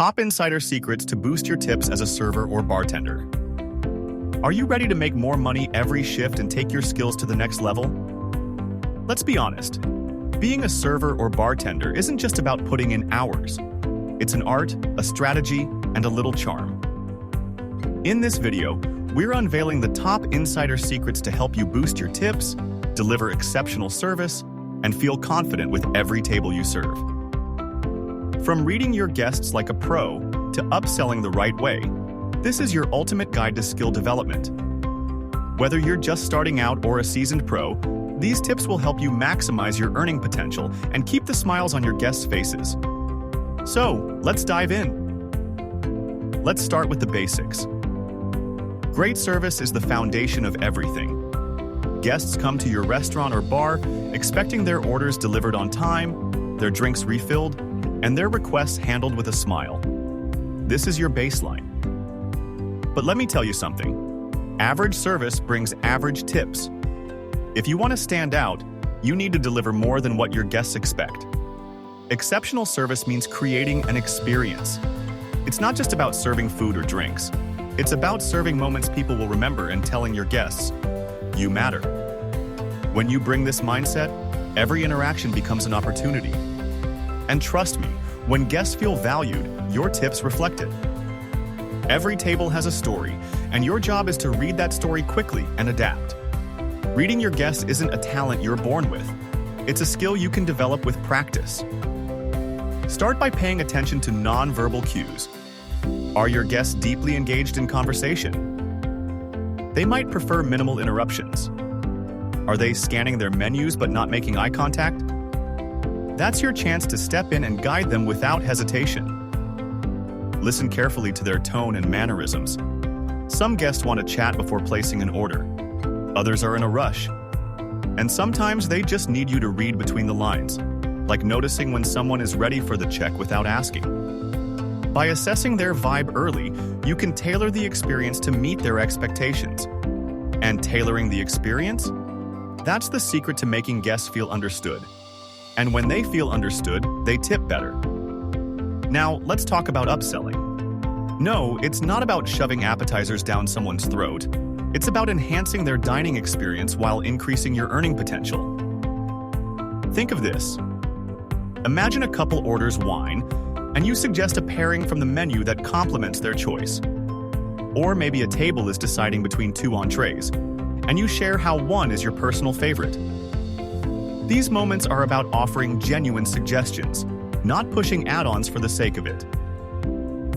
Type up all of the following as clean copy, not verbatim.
Top insider secrets to boost your tips as a server or bartender. Are you ready to make more money every shift and take your skills to the next level? Let's be honest. Being a server or bartender isn't just about putting in hours. It's an art, a strategy, and a little charm. In this video, we're unveiling the top insider secrets to help you boost your tips, deliver exceptional service, and feel confident with every table you serve. From reading your guests like a pro to upselling the right way, this is your ultimate guide to skill development. Whether you're just starting out or a seasoned pro, these tips will help you maximize your earning potential and keep the smiles on your guests' faces. So, let's dive in. Let's start with the basics. Great service is the foundation of everything. Guests come to your restaurant or bar expecting their orders delivered on time, their drinks refilled, and their requests handled with a smile. This is your baseline. But let me tell you something. Average service brings average tips. If you want to stand out, you need to deliver more than what your guests expect. Exceptional service means creating an experience. It's not just about serving food or drinks. It's about serving moments people will remember and telling your guests, you matter. When you bring this mindset, every interaction becomes an opportunity. And trust me, when guests feel valued, your tips reflect it. Every table has a story, and your job is to read that story quickly and adapt. Reading your guests isn't a talent you're born with. It's a skill you can develop with practice. Start by paying attention to non-verbal cues. Are your guests deeply engaged in conversation? They might prefer minimal interruptions. Are they scanning their menus but not making eye contact? That's your chance to step in and guide them without hesitation. Listen carefully to their tone and mannerisms. Some guests want to chat before placing an order. Others are in a rush. And sometimes they just need you to read between the lines, like noticing when someone is ready for the check without asking. By assessing their vibe early, you can tailor the experience to meet their expectations. And tailoring the experience? That's the secret to making guests feel understood. And when they feel understood, they tip better. Now, let's talk about upselling. No, it's not about shoving appetizers down someone's throat. It's about enhancing their dining experience while increasing your earning potential. Think of this. Imagine a couple orders wine, and you suggest a pairing from the menu that complements their choice. Or maybe a table is deciding between two entrees, and you share how one is your personal favorite. These moments are about offering genuine suggestions, not pushing add-ons for the sake of it.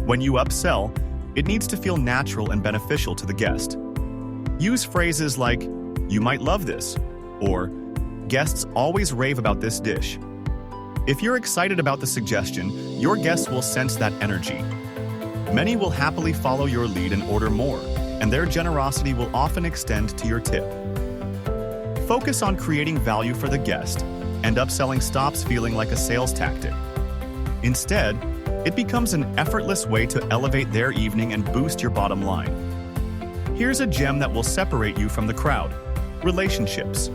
When you upsell, it needs to feel natural and beneficial to the guest. Use phrases like, "You might love this," or "Guests always rave about this dish." If you're excited about the suggestion, your guests will sense that energy. Many will happily follow your lead and order more, and their generosity will often extend to your tip. Focus on creating value for the guest, and upselling stops feeling like a sales tactic. Instead, it becomes an effortless way to elevate their evening and boost your bottom line. Here's a gem that will separate you from the crowd: relationships.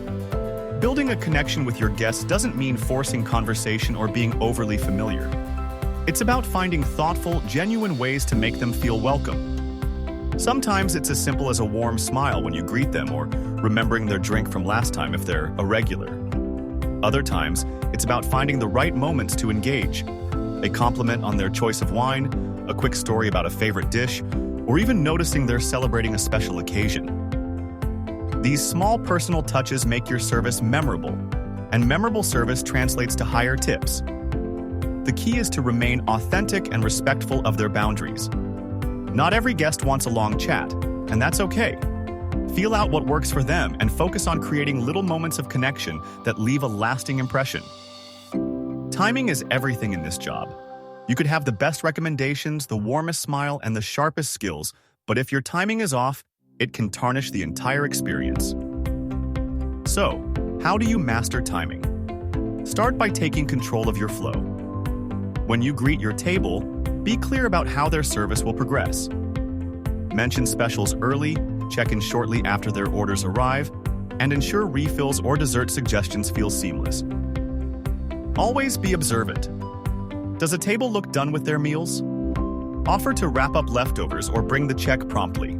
Building a connection with your guests doesn't mean forcing conversation or being overly familiar. It's about finding thoughtful, genuine ways to make them feel welcome. Sometimes it's as simple as a warm smile when you greet them, or remembering their drink from last time if they're a regular. Other times, it's about finding the right moments to engage. A compliment on their choice of wine, a quick story about a favorite dish, or even noticing they're celebrating a special occasion. These small personal touches make your service memorable, and memorable service translates to higher tips. The key is to remain authentic and respectful of their boundaries. Not every guest wants a long chat, and that's okay. Feel out what works for them and focus on creating little moments of connection that leave a lasting impression. Timing is everything in this job. You could have the best recommendations, the warmest smile, and the sharpest skills, but if your timing is off, it can tarnish the entire experience. So, how do you master timing? Start by taking control of your flow. When you greet your table, be clear about how their service will progress. Mention specials early, check in shortly after their orders arrive, and ensure refills or dessert suggestions feel seamless. Always be observant. Does a table look done with their meals? Offer to wrap up leftovers or bring the check promptly.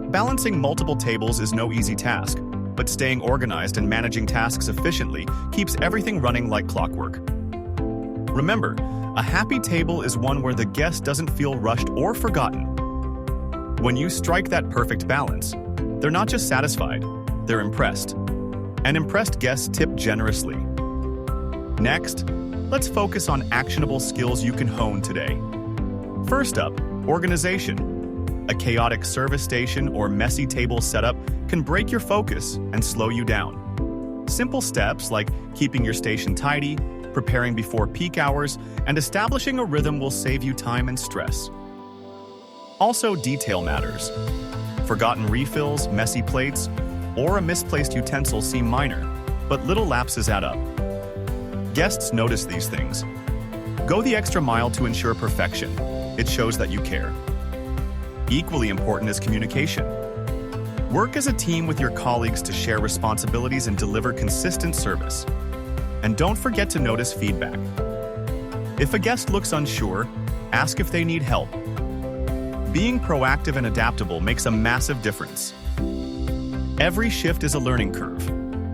Balancing multiple tables is no easy task, but staying organized and managing tasks efficiently keeps everything running like clockwork. Remember, a happy table is one where the guest doesn't feel rushed or forgotten. When you strike that perfect balance, they're not just satisfied, they're impressed. And impressed guests tip generously. Next, let's focus on actionable skills you can hone today. First up, organization. A chaotic service station or messy table setup can break your focus and slow you down. Simple steps like keeping your station tidy, preparing before peak hours, and establishing a rhythm will save you time and stress. Also, detail matters. Forgotten refills, messy plates, or a misplaced utensil seem minor, but little lapses add up. Guests notice these things. Go the extra mile to ensure perfection. It shows that you care. Equally important is communication. Work as a team with your colleagues to share responsibilities and deliver consistent service. And don't forget to notice feedback. If a guest looks unsure, ask if they need help. Being proactive and adaptable makes a massive difference. Every shift is a learning curve.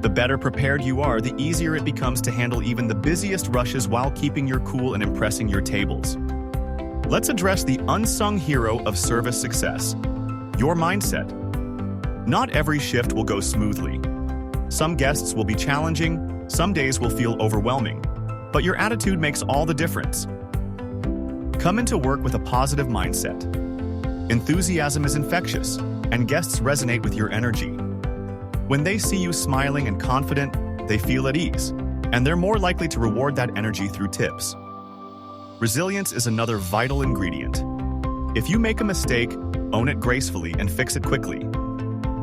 The better prepared you are, the easier it becomes to handle even the busiest rushes while keeping your cool and impressing your tables. Let's address the unsung hero of service success, your mindset. Not every shift will go smoothly. Some guests will be challenging, some days will feel overwhelming, but your attitude makes all the difference. Come into work with a positive mindset. Enthusiasm is infectious, and guests resonate with your energy. When they see you smiling and confident, they feel at ease, and they're more likely to reward that energy through tips. Resilience is another vital ingredient. If you make a mistake, own it gracefully and fix it quickly.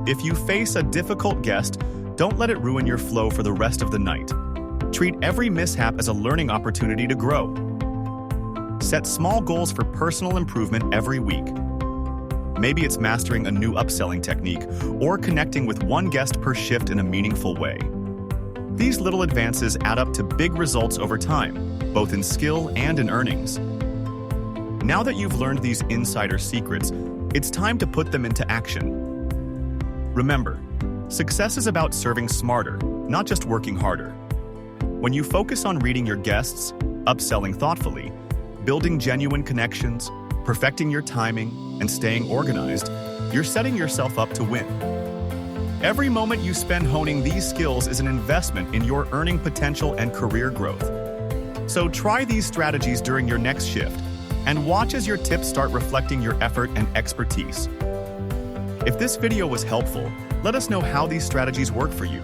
If you face a difficult guest, don't let it ruin your flow for the rest of the night. Treat every mishap as a learning opportunity to grow. Set small goals for personal improvement every week. Maybe it's mastering a new upselling technique or connecting with one guest per shift in a meaningful way. These little advances add up to big results over time, both in skill and in earnings. Now that you've learned these insider secrets, it's time to put them into action. Remember, success is about serving smarter, not just working harder. When you focus on reading your guests, upselling thoughtfully, building genuine connections, perfecting your timing, and staying organized, you're setting yourself up to win. Every moment you spend honing these skills is an investment in your earning potential and career growth. So try these strategies during your next shift, and watch as your tips start reflecting your effort and expertise. If this video was helpful, let us know how these strategies work for you.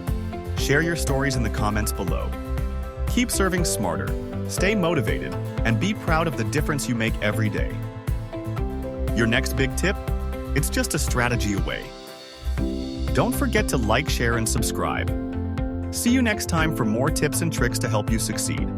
Share your stories in the comments below. Keep serving smarter, stay motivated, and be proud of the difference you make every day. Your next big tip? It's just a strategy away. Don't forget to like, share, and subscribe. See you next time for more tips and tricks to help you succeed.